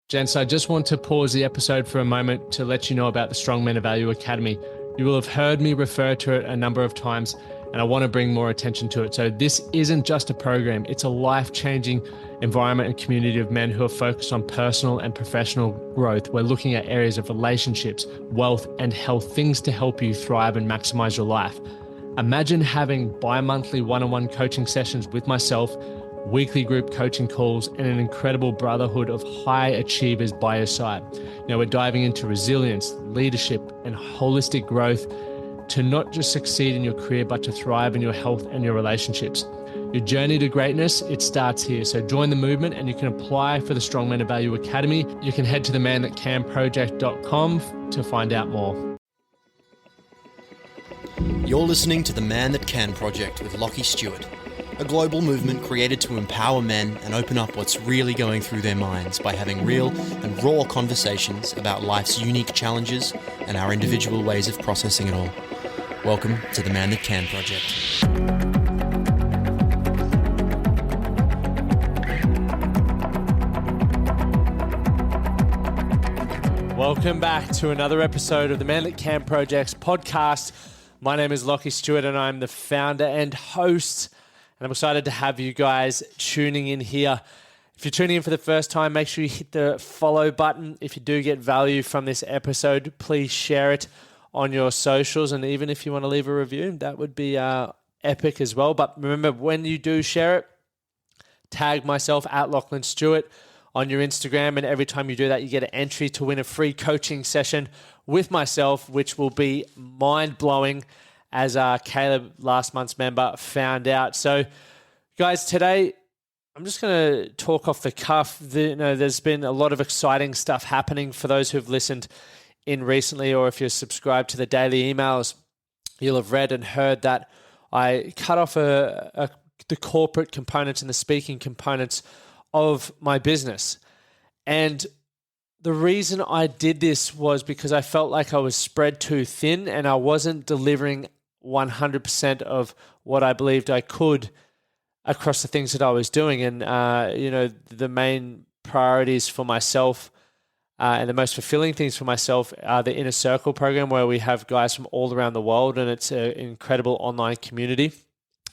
Gents, I just want to pause the episode for a moment to let you know about the Strong Men of Value Academy. You will have heard me refer to it a number of times, and I want to bring more attention to it. So this isn't just a program, it's a life-changing environment and community of men who are focused on personal and professional growth. We're looking at areas of relationships, wealth, and health, things to help you thrive and maximize your life. Imagine having bi-monthly one-on-one coaching sessions with myself, weekly group coaching calls, and an incredible brotherhood of high achievers by your side. Now we're diving into resilience, leadership, and holistic growth to not just succeed in your career, but to thrive in your health and your relationships. Your journey to greatness, it starts here. So join the movement and you can apply for the Strong Men of Value Academy. You can head to themanthatcanproject.com to find out more. You're listening to The Man That Can Project with Lachlan Stuart, a global movement created to empower men and open up what's really going through their minds by having real and raw conversations about life's unique challenges and our individual ways of processing it all. Welcome to The Man That Can Project. Welcome back to another episode of the Man That Can Project's podcast. My name is Lachlan Stuart and I'm the founder and host. And I'm excited to have you guys tuning in here. If you're tuning in for the first time, make sure you hit the follow button. If you do get value from this episode, please share it on your socials. And even if you want to leave a review, that would be epic as well. But remember, when you do share it, tag myself at Lachlan Stuart on your Instagram. And every time you do that, you get an entry to win a free coaching session with myself, which will be mind-blowing, as Caleb, last month's member, found out. So, guys, today I'm just going to talk off the cuff. There's been a lot of exciting stuff happening for those who've listened in recently, or if you're subscribed to the daily emails, you'll have read and heard that I cut off the corporate components and the speaking components of my business. And the reason I did this was because I felt like I was spread too thin and I wasn't delivering 100% of what I believed I could across the things that I was doing. And, the main priorities for myself and the most fulfilling things for myself are the Inner Circle program, where we have guys from all around the world, and it's an incredible online community.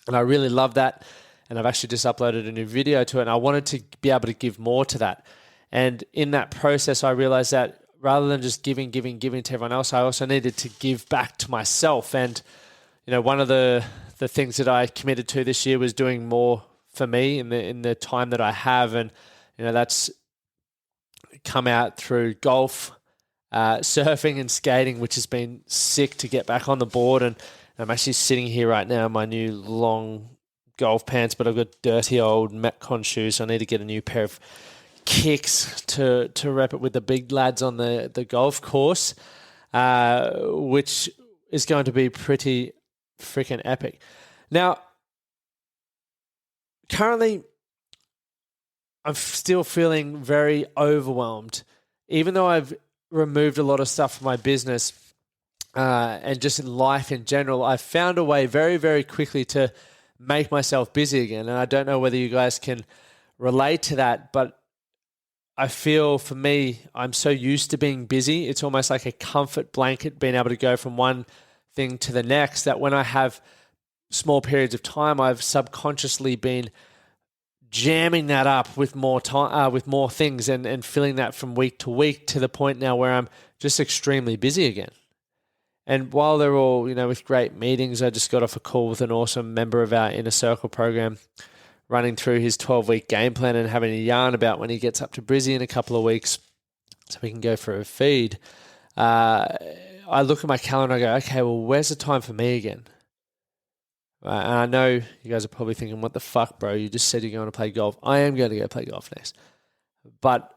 And I really love that. And I've actually just uploaded a new video to it, and I wanted to be able to give more to that. And in that process, I realized that rather than just giving to everyone else, I also needed to give back to myself. And one of the things that I committed to this year was doing more for me in the time that I have, and that's come out through golf, surfing, and skating, which has been sick to get back on the board. And I'm actually sitting here right now in my new long golf pants, but I've got dirty old Metcon shoes, so I need to get a new pair of kicks to rep it with the big lads on the golf course, which is going to be pretty freaking epic. Now, currently, I'm still feeling very overwhelmed. Even though I've removed a lot of stuff from my business and just in life in general, I've found a way very, very quickly to make myself busy again. And I don't know whether you guys can relate to that, but I feel for me, I'm so used to being busy. It's almost like a comfort blanket, being able to go from one thing to the next, that when I have small periods of time, I've subconsciously been jamming that up with more time, with more things, and filling that from week to week, to the point now where I'm just extremely busy again. And while they're all, with great meetings, I just got off a call with an awesome member of our Inner Circle program, running through his 12-week game plan and having a yarn about when he gets up to Brizzy in a couple of weeks so we can go for a feed. I look at my calendar and I go, okay, well, where's the time for me again? And I know you guys are probably thinking, what the fuck, bro? You just said you're going to play golf. I am going to go play golf next. But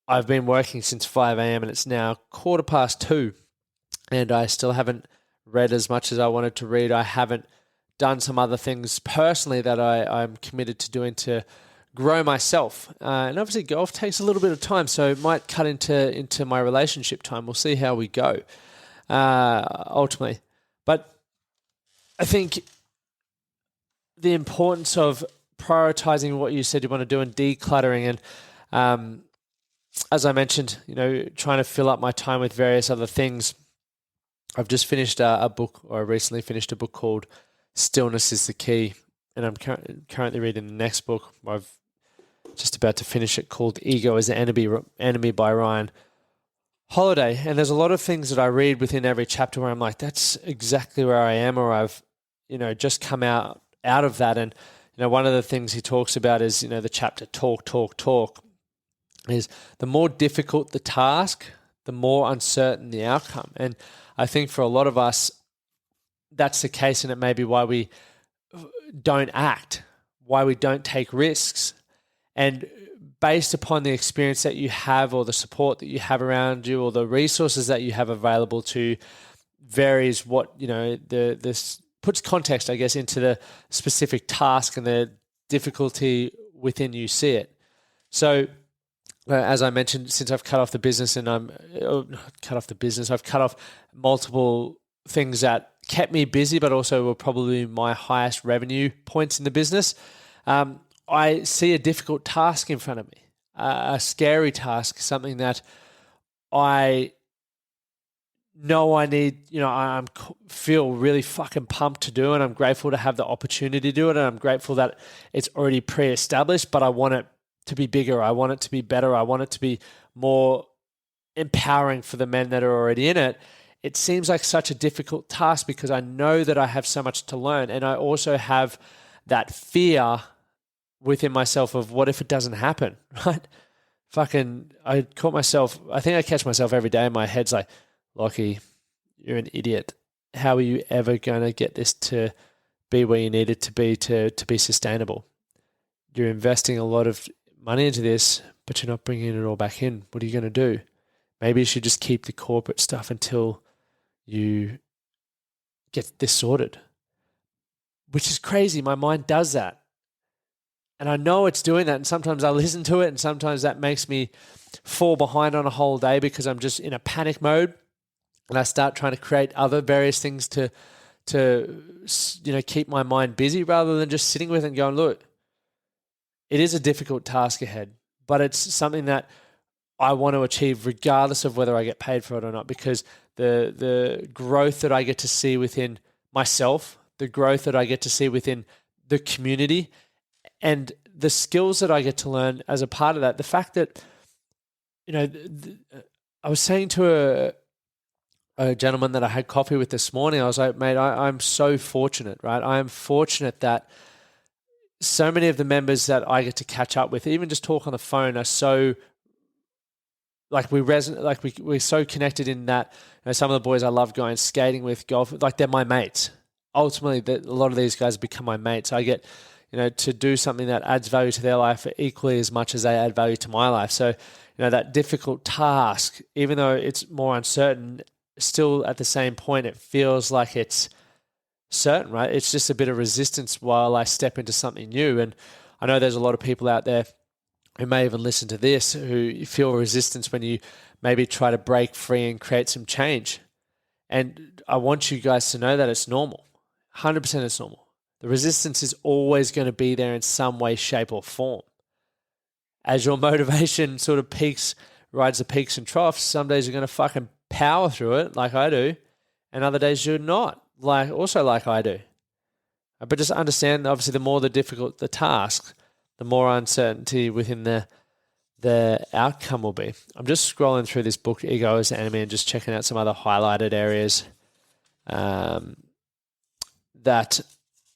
I've been working since 5 a.m. and it's now 2:15, and I still haven't read as much as I wanted to read. I haven't done some other things personally that I'm committed to doing to grow myself. And obviously golf takes a little bit of time, so it might cut into my relationship time. We'll see how we go ultimately. But I think the importance of prioritizing what you said you want to do and decluttering and as I mentioned, trying to fill up my time with various other things. I've just finished a book, or I recently finished a book called Stillness is the Key. And I'm currently reading the next book. I've just about to finish it, called Ego is the Enemy by Ryan Holiday. And there's a lot of things that I read within every chapter where I'm like, that's exactly where I am, or I've, just come out of that. And, one of the things he talks about is, the chapter talk, is the more difficult the task, the more uncertain the outcome. And I think for a lot of us, that's the case, and it may be why we don't act, why we don't take risks. And based upon the experience that you have, or the support that you have around you, or the resources that you have available to, varies what, this puts context, I guess, into the specific task and the difficulty within you see it. So as I mentioned, since I've cut off the business and I've cut off multiple things that kept me busy, but also were probably my highest revenue points in the business. I see a difficult task in front of me, a scary task, something that I know I need, I feel really fucking pumped to do, and I'm grateful to have the opportunity to do it, and I'm grateful that it's already pre-established, but I want it to be bigger. I want it to be better. I want it to be more empowering for the men that are already in it. It seems like such a difficult task because I know that I have so much to learn, and I also have that fear within myself of what if it doesn't happen, right? I think I catch myself every day in my head's like, Lockie, you're an idiot. How are you ever going to get this to be where you need it to be sustainable? You're investing a lot of money into this, but you're not bringing it all back in. What are you going to do? Maybe you should just keep the corporate stuff until you get this sorted, which is crazy. My mind does that. And I know it's doing that. And sometimes I listen to it, and sometimes that makes me fall behind on a whole day because I'm just in a panic mode. And I start trying to create other various things to keep my mind busy, rather than just sitting with it and going, look, it is a difficult task ahead, but it's something that I want to achieve regardless of whether I get paid for it or not, because the growth that I get to see within myself, the growth that I get to see within the community, and the skills that I get to learn as a part of that, the fact that, I was saying to a gentleman that I had coffee with this morning, I was like, mate, I'm so fortunate, right? I am fortunate that so many of the members that I get to catch up with, even just talk on the phone, are so we're so connected in that. Some of the boys I love going skating with, golf, like they're my mates. Ultimately, a lot of these guys become my mates. I get, to do something that adds value to their life equally as much as they add value to my life. So, that difficult task, even though it's more uncertain, still at the same point, it feels like it's certain, right? It's just a bit of resistance while I step into something new. And I know there's a lot of people out there who may even listen to this who feel resistance when you maybe try to break free and create some change. And I want you guys to know that it's normal. 100% it's normal. The resistance is always going to be there in some way, shape, or form. As your motivation sort of rides the peaks and troughs, some days you're going to fucking power through it like I do, and other days you're not, like I do. But just understand, obviously, the more difficult the task, the more uncertainty within the outcome will be. I'm just scrolling through this book, Ego is the Enemy, and just checking out some other highlighted areas that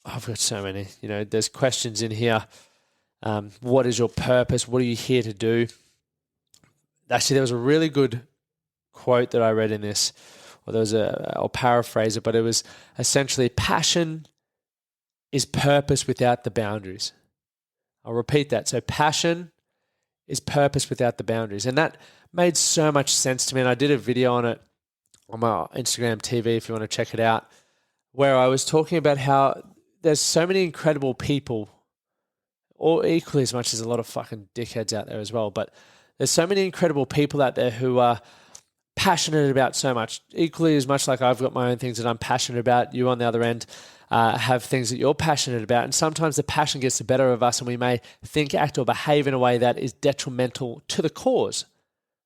I've got so many. There's questions in here. What is your purpose? What are you here to do? Actually, there was a really good quote that I read in this, or I'll paraphrase it, but it was essentially, passion is purpose without the boundaries. I'll repeat that. So passion is purpose without the boundaries. And that made so much sense to me. And I did a video on it on my Instagram TV, if you want to check it out, where I was talking about how there's so many incredible people, or equally as much as a lot of fucking dickheads out there as well, but there's so many incredible people out there who are passionate about so much, equally as much like I've got my own things that I'm passionate about. You on the other end have things that you're passionate about. And sometimes the passion gets the better of us, and we may think, act, or behave in a way that is detrimental to the cause.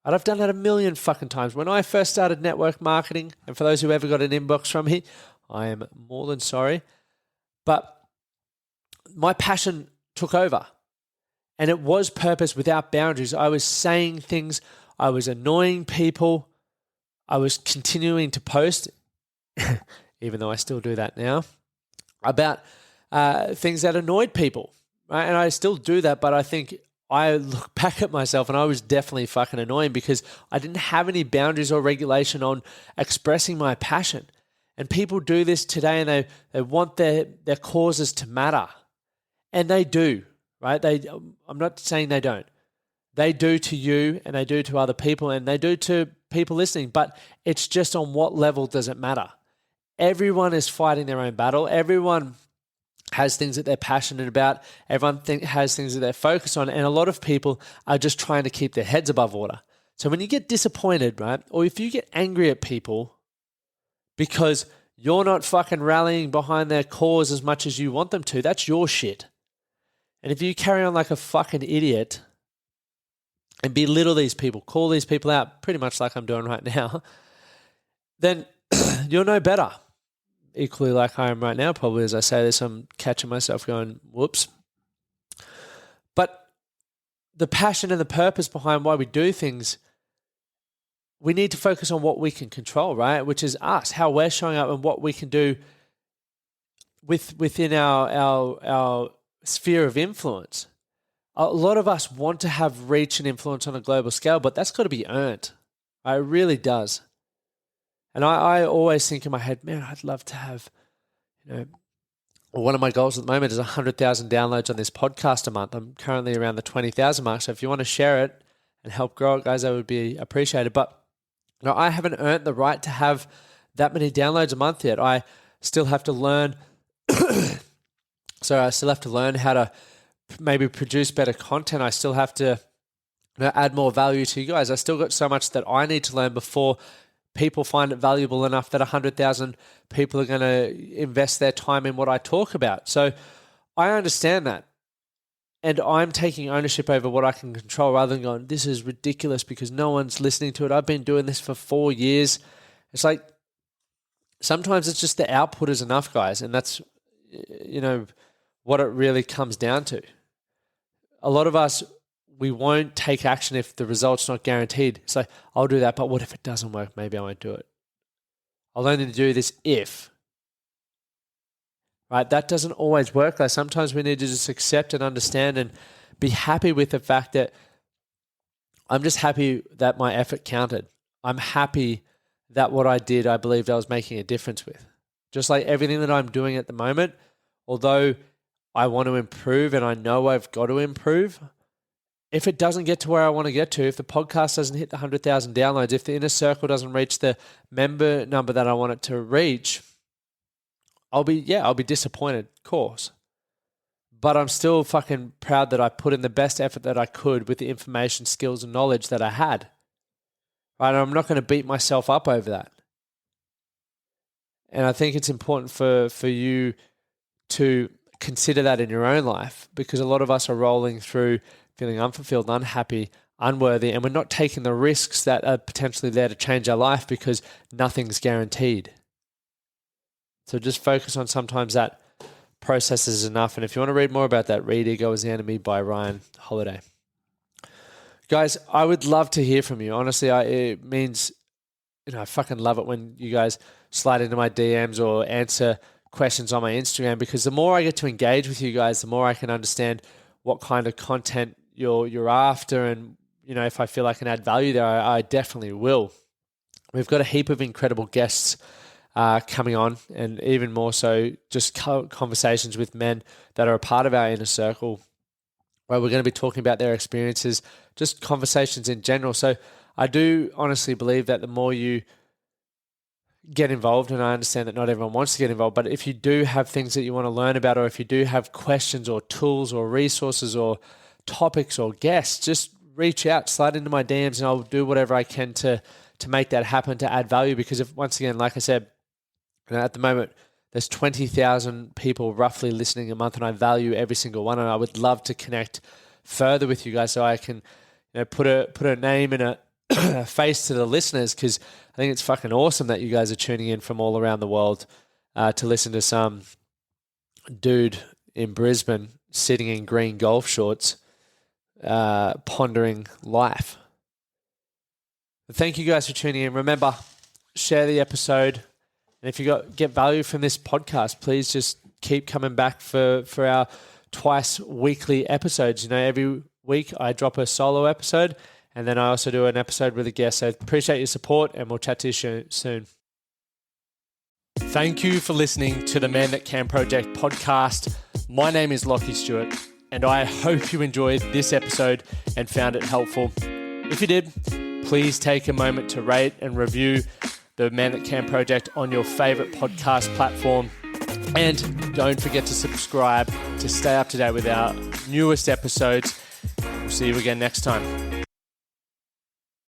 And I've done that a million fucking times. When I first started network marketing, and for those who ever got an inbox from me, I am more than sorry. But my passion took over. And it was purpose without boundaries. I was saying things. I was annoying people. I was continuing to post, even though I still do that now, about things that annoyed people. Right? And I still do that, but I think I look back at myself and I was definitely fucking annoying because I didn't have any boundaries or regulation on expressing my passion. And people do this today and they want their causes to matter. And they do. Right? I'm not saying they don't. They do to you and they do to other people and they do to people listening, but it's just on what level does it matter? Everyone is fighting their own battle. Everyone has things that they're passionate about. Everyone has things that they're focused on. And a lot of people are just trying to keep their heads above water. So when you get disappointed, right? Or if you get angry at people because you're not fucking rallying behind their cause as much as you want them to, that's your shit. And if you carry on like a fucking idiot and belittle these people, call these people out pretty much like I'm doing right now, then you'll know better. Equally like I am right now, probably as I say this, I'm catching myself going, whoops. But the passion and the purpose behind why we do things, we need to focus on what we can control, right? Which is us, how we're showing up and what we can do within our sphere of influence. A lot of us want to have reach and influence on a global scale, but that's got to be earned. It really does. And I always think in my head, man, I'd love to have, one of my goals at the moment is 100,000 downloads on this podcast a month. I'm currently around the 20,000 mark. So if you want to share it and help grow it, guys, that would be appreciated. But I haven't earned the right to have that many downloads a month yet. I still have to learn. So I still have to learn how to maybe produce better content. I still have to add more value to you guys. I still got so much that I need to learn before people find it valuable enough that 100,000 people are going to invest their time in what I talk about. So I understand that. And I'm taking ownership over what I can control rather than going, this is ridiculous because no one's listening to it. I've been doing this for 4 years. It's like, sometimes it's just the output is enough, guys. And that's, what it really comes down to. A lot of us, we won't take action if the result's not guaranteed. So I'll do that, but what if it doesn't work? Maybe I won't do it. I'll only do this if. Right? That doesn't always work. Like sometimes we need to just accept and understand and be happy with the fact that I'm just happy that my effort counted. I'm happy that what I did, I believed I was making a difference with. Just like everything that I'm doing at the moment, although I want to improve and I know I've got to improve, if it doesn't get to where I want to get to, if the podcast doesn't hit the 100,000 downloads, if the inner circle doesn't reach the member number that I want it to reach, I'll be disappointed, of course. But I'm still fucking proud that I put in the best effort that I could with the information, skills, and knowledge that I had. Right? And I'm not going to beat myself up over that. And I think it's important for you to consider that in your own life, because a lot of us are rolling through feeling unfulfilled, unhappy, unworthy, and we're not taking the risks that are potentially there to change our life because nothing's guaranteed. So just focus on sometimes that process is enough. And if you want to read more about that, read Ego is the Enemy by Ryan Holiday. Guys, I would love to hear from you. Honestly, it means, I fucking love it when you guys slide into my DMs or answer questions on my Instagram, because the more I get to engage with you guys, the more I can understand what kind of content you're after. And, if I feel I can add value there, I definitely will. We've got a heap of incredible guests coming on, and even more so just conversations with men that are a part of our inner circle, where we're going to be talking about their experiences, just conversations in general. So I do honestly believe that the more you get involved, and I understand that not everyone wants to get involved, but if you do have things that you want to learn about, or if you do have questions or tools or resources or topics or guests, just reach out, slide into my DMs, and I'll do whatever I can to make that happen, to add value. Because if, once again, like I said, at the moment, there's 20,000 people roughly listening a month, and I value every single one. And I would love to connect further with you guys so I can, put a name and a face to the listeners, because I think it's fucking awesome that you guys are tuning in from all around the world to listen to some dude in Brisbane sitting in green golf shorts pondering life. Thank you guys for tuning in. Remember, share the episode. And if you get value from this podcast, please just keep coming back for our twice weekly episodes. You know, every week I drop a solo episode, and then I also do an episode with a guest. So appreciate your support, and we'll chat to you soon. Thank you for listening to the Man That Can Project podcast. My name is Lachlan Stuart, and I hope you enjoyed this episode and found it helpful. If you did, please take a moment to rate and review the Man That Can Project on your favorite podcast platform. And don't forget to subscribe to stay up to date with our newest episodes. We'll see you again next time.